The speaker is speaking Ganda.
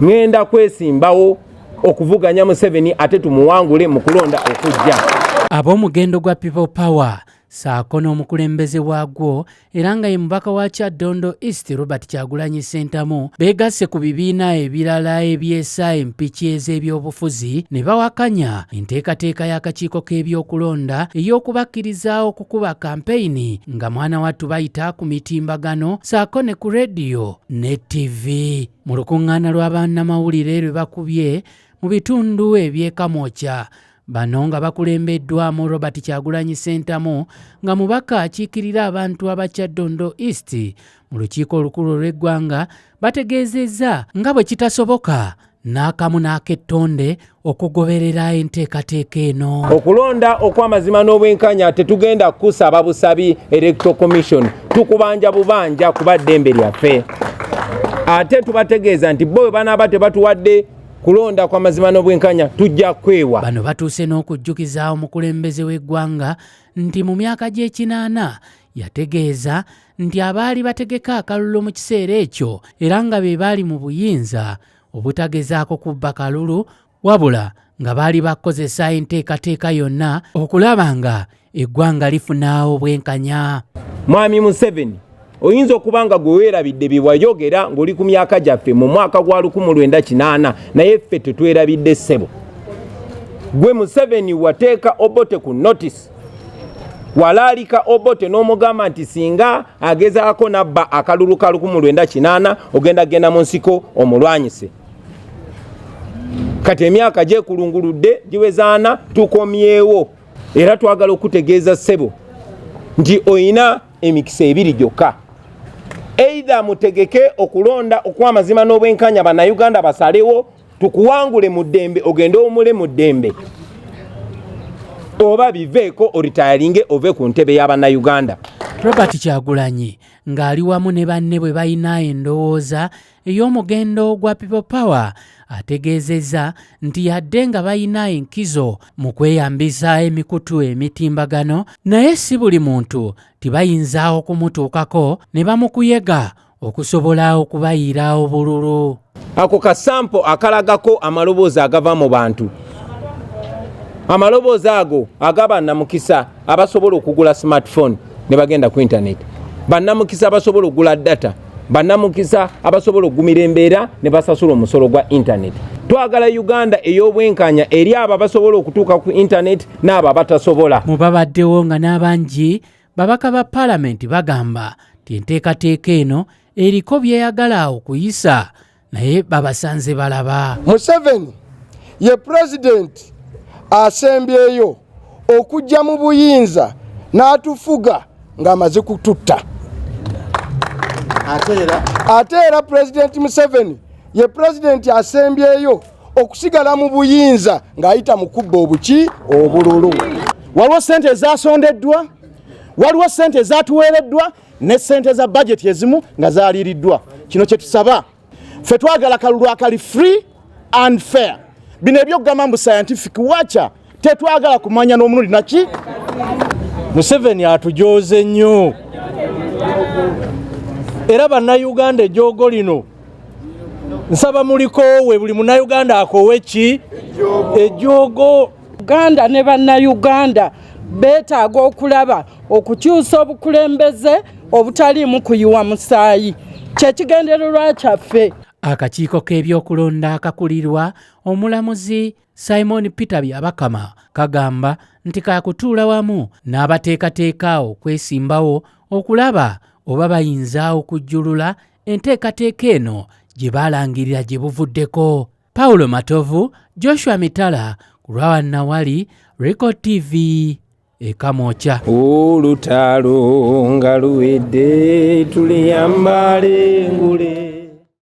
ngenda kwesimbawo okuvuganya Museveni ate tumuwangule mu kulonda okujja. Ab'omugendo gwa People Power SSAAKO n'omukulembeze waagwo era nga ye mubaka wa KYADONDO East Robert Kyagulanyi Ssentamu beegasse ku bibiina ebirala ebyessa empiki ez'ebyobufuzi ne bawakanya enteekateeka y'akakiiko k'ebyokulonda ey'okubakkiriza okukuba kampeyini nga mwana wattu bayita ku mitimbagano SSAAKO ne ku rediyo ne TV. Mu lukuŋŋaana lwa bannamawulire lwe bakubye mu bitundu eby'ekamwokya bano nga bakulembeddwamu Robert Kyagulanyi Ssentamu nga mubaka akiikirira abantu aba KYADONDO East mu lukiiko olukulu olw'eggwanga bategeezezza nga bwe kitasoboka n'akamu n'ak'ettonde okugoberera enteekateeka eno. Okulonda okw'amazima n'obwenkanya tetugenda kusaba busabi Electoral Commission, tukubanja bubanja kuba ddembe lyaffe. Ate tubategeeza nti bo banaaba tebatuwadde kulonda kwa mazima n'obwenkanya tujja kwewa. Bano batuuse n'okujjukiza omukulembeze w'eggwanga nti mu myaka gy'ekinaana yategeeza nti abaali bategeka akalulu mu kiseera ekyo era nga be baali mu buyinza obutagezaako kubba kalulu wabula nga baali bakozesa enteekateeka yonna okulaba nga eggwanga lifuna obwenkanya. Mwami Museveni oyinza okubanga gwe weerabidde bye wayogera ng'oli ku myaka gyaffe mu mwaka gwa 1980 naye ffe tetwerabidde ssebo. Gwe Museveni wateeka Obote ku notice, walaalika Obote n'omugamba nti singa agezaako nabba akalulu ka 1980 ogenda mu nsiko omulwanyise. Kati emyaka gyekulunguludde giwezaana tukomyewo era twagala okutegeeza ssebo nti oyina emikisa ebiri gyokka. Either mutegeke okulonda okw'amazima n'obwenkanya bannayuganda basalewo tukuwangule mu ddembe ogende omule mu ddembe, oba biveeko oritayalinge ove ku ntebe y'abannayuganda. Robert Kyagulanyi ng'ali wamu ne banne bwe balina endowooza ey'omugendo gwa People Power ategeezezza nti yadde nga balina enkizo mu kweyambisa emikutu emitimbagano naye si buli muntu tibayinza okumutuukako ne bamukuyega okusobola okubayiira obululu. Ako kasampo akalagako amaloboozi agava mu bantu. Amaloboozi ago agaba namukisa abasobola okugula smartphone ne bagenda ku internet, bannamukisa abasobola okugula data, bannamukisa abasobola okugumira embeera ne basasula omusolo gwa internet. Twagala Uganda ey'obwenkanya eri abo abasobola okutuuka ku internet n'abo abatasobola. Mu babaddewo nga n'abangi babaka ba Parliament bagamba nti enteekateeka eno eriko byeyagala okuyisa naye babasanze balaba. Museveni ye president asembyeyo okujja mu buyinza n'atufuga ng'amaze kututta. Ate era President Museveni ye president asembyeyo okusigala mu buyinza ng'ayita mu kubba obuki obululu. Waliwo ssente ezasondeddwa, waliwo ssente ezatuweereddwa ne ssente za budget ezimu nga zaaliiriddwa. Kino kye tusaba ffe twagala kalulu akali free and fair. Bino ebyokugamba mbu scientific wacha tetwagala kumanya n'omulundi naki. Museveni atujooze nnyo era bannayuganda ejjoogo lino nsaba mulikoowe buli munnayuganda akoowe ki ejjoogo. Uganda ne bannayuganda beetaaga okulaba okukyusa obukulembeze obutaliimu kuyiwa musaayi, kyekigendererwa kyaffe. Akakiiko k'ebyokulonda akakulirwa omulamuzi Simon Peter Byabakama kagamba nti kakutuula wamu n'abateekateeka okwesimbawo okulaba oba bayinza okujjulula enteekateeka eno gye baalangirira gye buvuddeko. Paulo Matovu, Joshua Mitala, ku lwawannawali Record TV ekamwokya. Olutalo nga luwedde tuliyambale ngule.